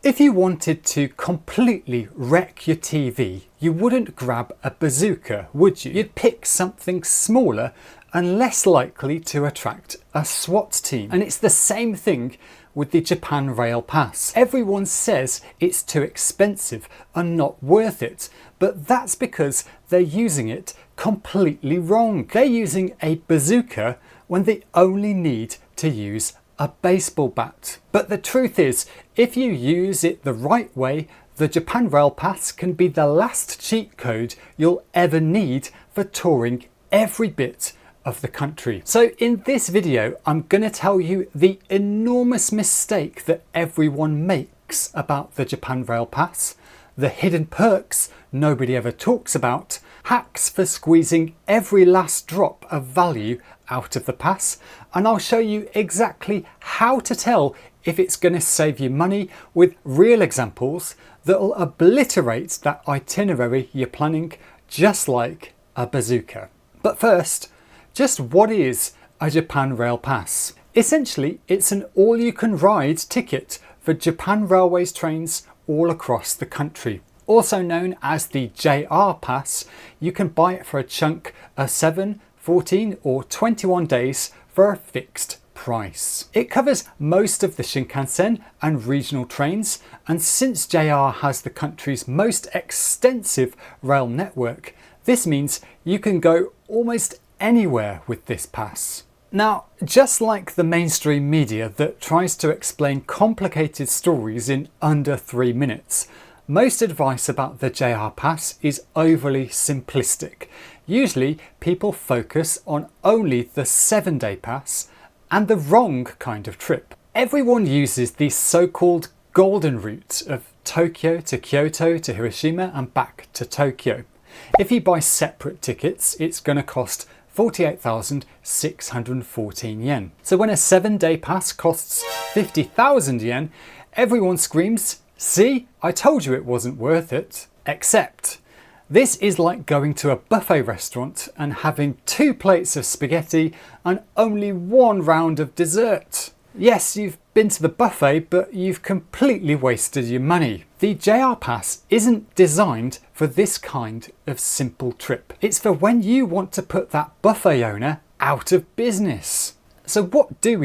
If you wanted to completely wreck your TV, you wouldn't grab a bazooka, would you? You'd pick something smaller and less likely to attract a SWAT team. And it's the same thing with the Japan Rail Pass. Everyone says it's too expensive and not worth it, but that's because they're using it completely wrong. They're using a bazooka when they only need to use a baseball bat. But the truth is, if you use it the right way, the Japan Rail Pass can be the last cheat code you'll ever need for touring every bit of the country. So in this video, I'm going to tell you the enormous mistake that everyone makes about the Japan Rail Pass, the hidden perks nobody ever talks about, hacks for squeezing every last drop of value out of the pass, and I'll show you exactly how to tell if it's going to save you money with real examples that will obliterate that itinerary you're planning, just like a bazooka. But first, just what is a Japan Rail Pass? Essentially, it's an all-you-can-ride ticket for Japan Railways trains all across the country. Also known as the JR Pass, you can buy it for a chunk of 7, 14 or 21 days for a fixed price. It covers most of the Shinkansen and regional trains, and since JR has the country's most extensive rail network, this means you can go almost anywhere with this pass. Now, just like the mainstream media that tries to explain complicated stories in under 3 minutes, most advice about the JR Pass is overly simplistic. Usually, people focus on only the 7-day pass and the wrong kind of trip. Everyone uses the so-called golden route of Tokyo to Kyoto to Hiroshima and back to Tokyo. If you buy separate tickets, it's going to cost 48,614 yen. So when a 7-day pass costs 50,000 yen, everyone screams, "See, I told you it wasn't worth it." Except, this is like going to a buffet restaurant and having 2 plates of spaghetti and only 1 round of dessert. Yes, you've been to the buffet, but you've completely wasted your money. The JR Pass isn't designed for this kind of simple trip. It's for when you want to put that buffet owner out of business. So what do?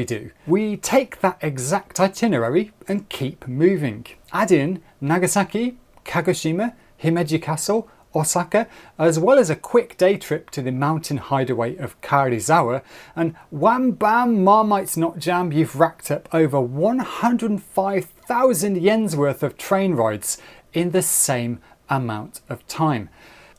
We take that exact itinerary and keep moving. Add in Nagasaki, Kagoshima, Himeji Castle, Osaka, as well as a quick day trip to the mountain hideaway of Karuizawa, and wham bam, Marmite's not jam, you've racked up over 105,000 yen's worth of train rides in the same amount of time.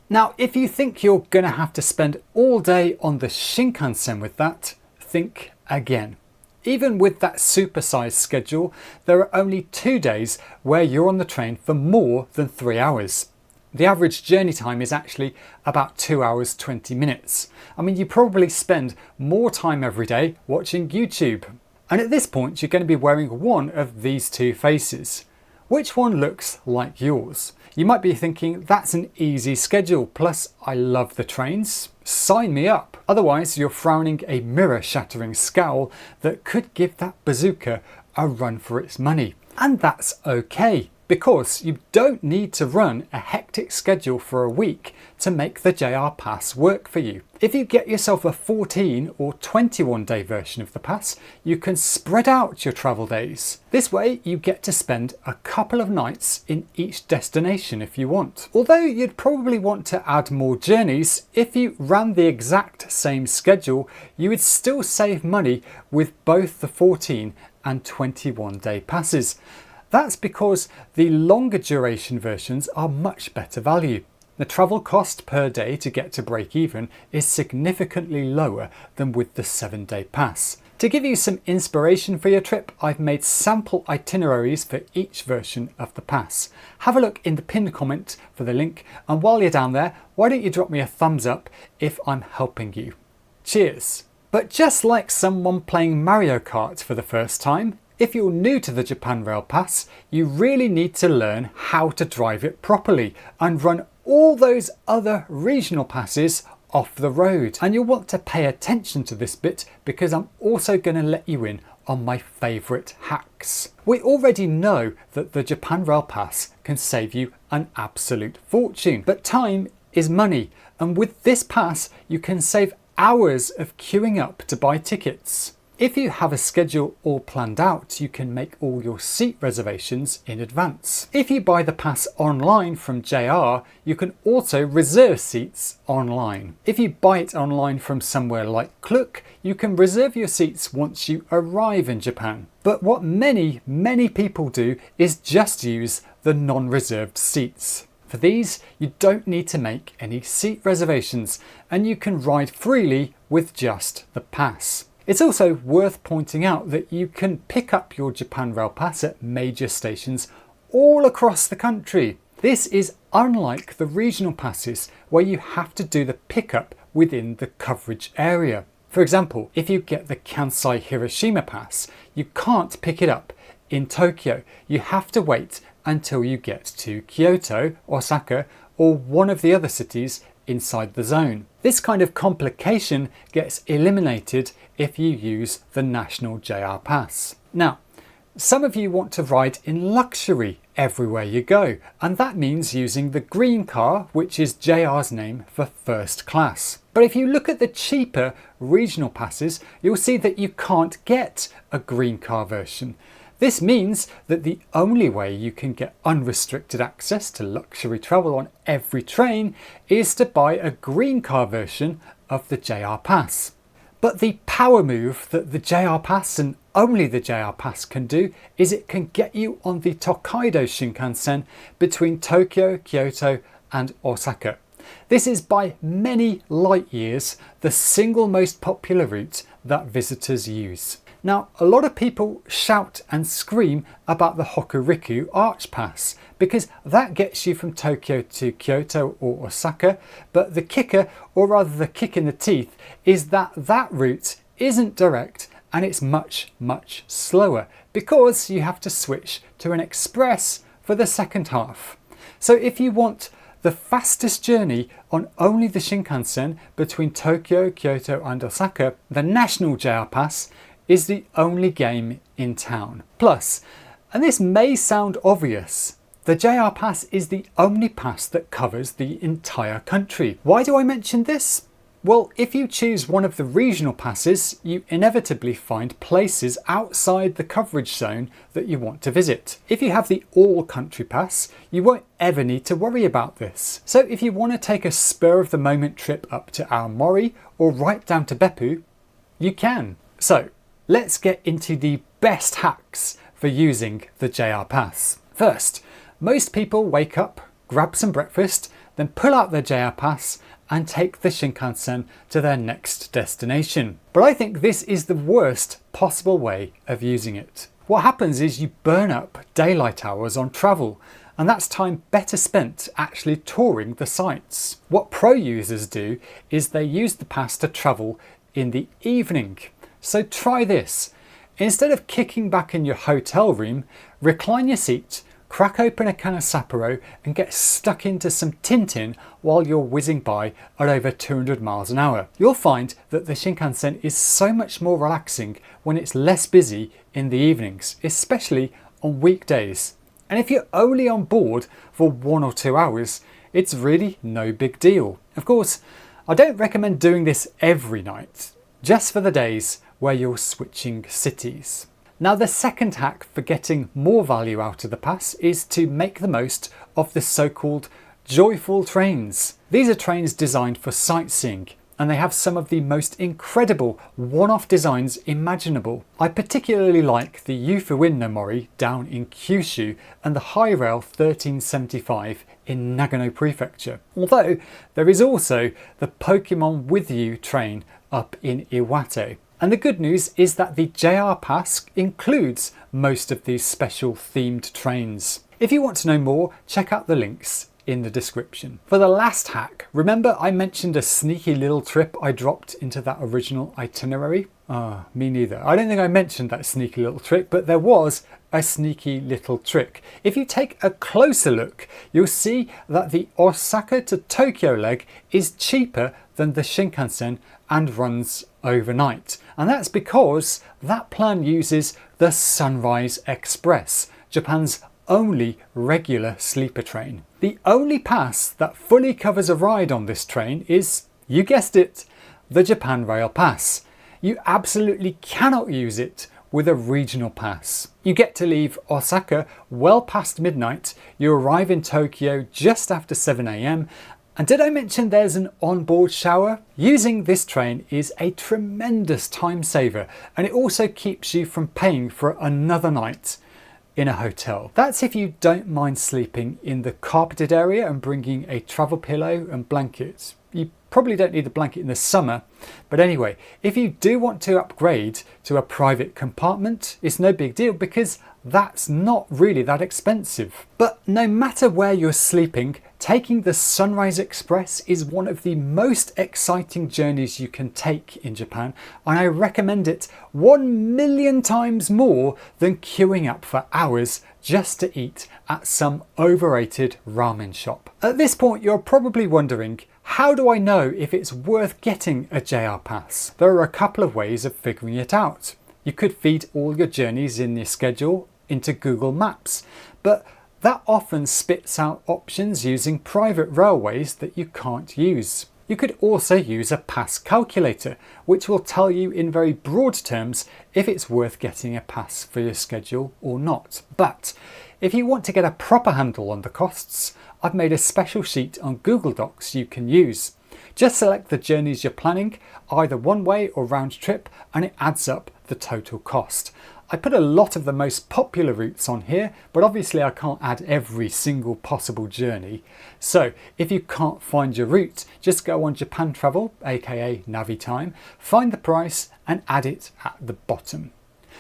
Now, if you think you're going to have to spend all day on the Shinkansen with that, think again. Even with that supersized schedule, there are only 2 days where you're on the train for more than 3 hours. The average journey time is actually about 2 hours 20 minutes. I mean, you probably spend more time every day watching YouTube. And at this point, you're going to be wearing one of these 2 faces. Which one looks like yours? You might be thinking, that's an easy schedule, plus I love the trains. Sign me up. Otherwise, you're frowning a mirror-shattering scowl that could give that bazooka a run for its money. And that's okay, because you don't need to run a hectic schedule for a week to make the JR Pass work for you. If you get yourself a 14 or 21 day version of the pass, you can spread out your travel days. This way you get to spend a couple of nights in each destination if you want. Although you'd probably want to add more journeys, if you ran the exact same schedule, you would still save money with both the 14 and 21 day passes. That's because the longer duration versions are much better value. The travel cost per day to get to break even is significantly lower than with the 7-day pass. To give you some inspiration for your trip, I've made sample itineraries for each version of the pass. Have a look in the pinned comment for the link, and while you're down there, why don't you drop me a thumbs up if I'm helping you. Cheers! But just like someone playing Mario Kart for the first time, if you're new to the Japan Rail Pass, you really need to learn how to drive it properly and run all those other regional passes off the road. And you'll want to pay attention to this bit because I'm also going to let you in on my favourite hacks. We already know that the Japan Rail Pass can save you an absolute fortune, but time is money, and with this pass you can save hours of queuing up to buy tickets. If you have a schedule all planned out, you can make all your seat reservations in advance. If you buy the pass online from JR, you can also reserve seats online. If you buy it online from somewhere like Klook, you can reserve your seats once you arrive in Japan. But what many people do is just use the non-reserved seats. For these, you don't need to make any seat reservations, and you can ride freely with just the pass. It's also worth pointing out that you can pick up your Japan Rail Pass at major stations all across the country. This is unlike the regional passes where you have to do the pickup within the coverage area. For example, if you get the Kansai Hiroshima Pass, you can't pick it up in Tokyo. You have to wait until you get to Kyoto, Osaka, or one of the other cities inside the zone. This kind of complication gets eliminated if you use the national JR Pass. Now, some of you want to ride in luxury everywhere you go, and that means using the green car, which is JR's name for first class. But if you look at the cheaper regional passes, you'll see that you can't get a green car version. This means that the only way you can get unrestricted access to luxury travel on every train is to buy a green car version of the JR Pass. But the power move that the JR Pass and only the JR Pass can do is it can get you on the Tokaido Shinkansen between Tokyo, Kyoto and Osaka. This is by many light years the single most popular route that visitors use. Now, a lot of people shout and scream about the Hokuriku Arch Pass because that gets you from Tokyo to Kyoto or Osaka, but the kicker, or rather the kick in the teeth, is that that route isn't direct and it's much slower because you have to switch to an express for the second half. So if you want the fastest journey on only the Shinkansen between Tokyo, Kyoto and Osaka, the national JR Pass is the only game in town. Plus, and this may sound obvious, the JR Pass is the only pass that covers the entire country. Why do I mention this? Well, if you choose one of the regional passes, you inevitably find places outside the coverage zone that you want to visit. If you have the all country pass, you won't ever need to worry about this. So if you want to take a spur of the moment trip up to Aomori or right down to Beppu, you can. So let's get into the best hacks for using the JR Pass. First, most people wake up, grab some breakfast, then pull out their JR Pass and take the Shinkansen to their next destination. But I think this is the worst possible way of using it. What happens is you burn up daylight hours on travel, and that's time better spent actually touring the sites. What pro users do is they use the pass to travel in the evening. So try this. Instead of kicking back in your hotel room, recline your seat, crack open a can of Sapporo and get stuck into some Tintin while you're whizzing by at over 200 miles an hour. You'll find that the Shinkansen is so much more relaxing when it's less busy in the evenings, especially on weekdays. And if you're only on board for 1 or 2 hours, it's really no big deal. Of course, I don't recommend doing this every night, just for the days where you're switching cities. Now, the second hack for getting more value out of the pass is to make the most of the so-called joyful trains. These are trains designed for sightseeing, and they have some of the most incredible one-off designs imaginable. I particularly like the Yufuin no Mori down in Kyushu and the High Rail 1375 in Nagano Prefecture. Although there is also the Pokemon With You train up in Iwate. And the good news is that the JR Pass includes most of these special themed trains. If you want to know more, check out the links in the description. For the last hack, remember I mentioned a sneaky little trip I dropped into that original itinerary? Me neither. I don't think I mentioned that sneaky little trick, but there was a sneaky little trick. If you take a closer look, you'll see that the Osaka to Tokyo leg is cheaper than the Shinkansen and runs overnight. And that's because that plan uses the Sunrise Express, Japan's only regular sleeper train. The only pass that fully covers a ride on this train is, you guessed it, the Japan Rail Pass. You absolutely cannot use it with a regional pass. You get to leave Osaka well past midnight, you arrive in Tokyo just after 7 AM, and did I mention there's an onboard shower? Using this train is a tremendous time saver, and it also keeps you from paying for another night in a hotel. That's if you don't mind sleeping in the carpeted area and bringing a travel pillow and blankets. You probably don't need the blanket in the summer, but anyway, if you do want to upgrade to a private compartment, it's no big deal because that's not really that expensive. But no matter where you're sleeping, taking the Sunrise Express is one of the most exciting journeys you can take in Japan, and I recommend it 1,000,000 times more than queuing up for hours just to eat at some overrated ramen shop. At this point, you're probably wondering, how do I know if it's worth getting a JR Pass? There are a couple of ways of figuring it out. You could feed all your journeys in your schedule into Google Maps, but that often spits out options using private railways that you can't use. You could also use a pass calculator, which will tell you in very broad terms if it's worth getting a pass for your schedule or not. But if you want to get a proper handle on the costs, I've made a special sheet on Google Docs you can use. Just select the journeys you're planning, either one way or round trip, and it adds up the total cost. I put a lot of the most popular routes on here, but obviously I can't add every single possible journey. So if you can't find your route, just go on Japan Travel, aka Navitime, find the price and add it at the bottom.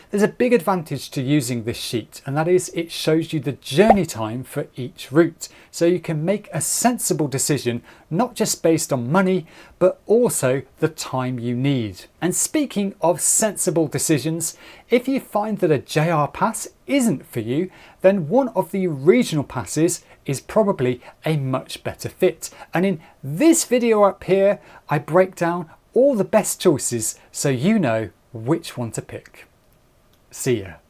There's a big advantage to using this sheet, and that is it shows you the journey time for each route, so you can make a sensible decision not just based on money but also the time you need. And speaking of sensible decisions, if you find that a JR Pass isn't for you, then one of the regional passes is probably a much better fit. And in this video up here, I break down all the best choices so you know which one to pick. See ya.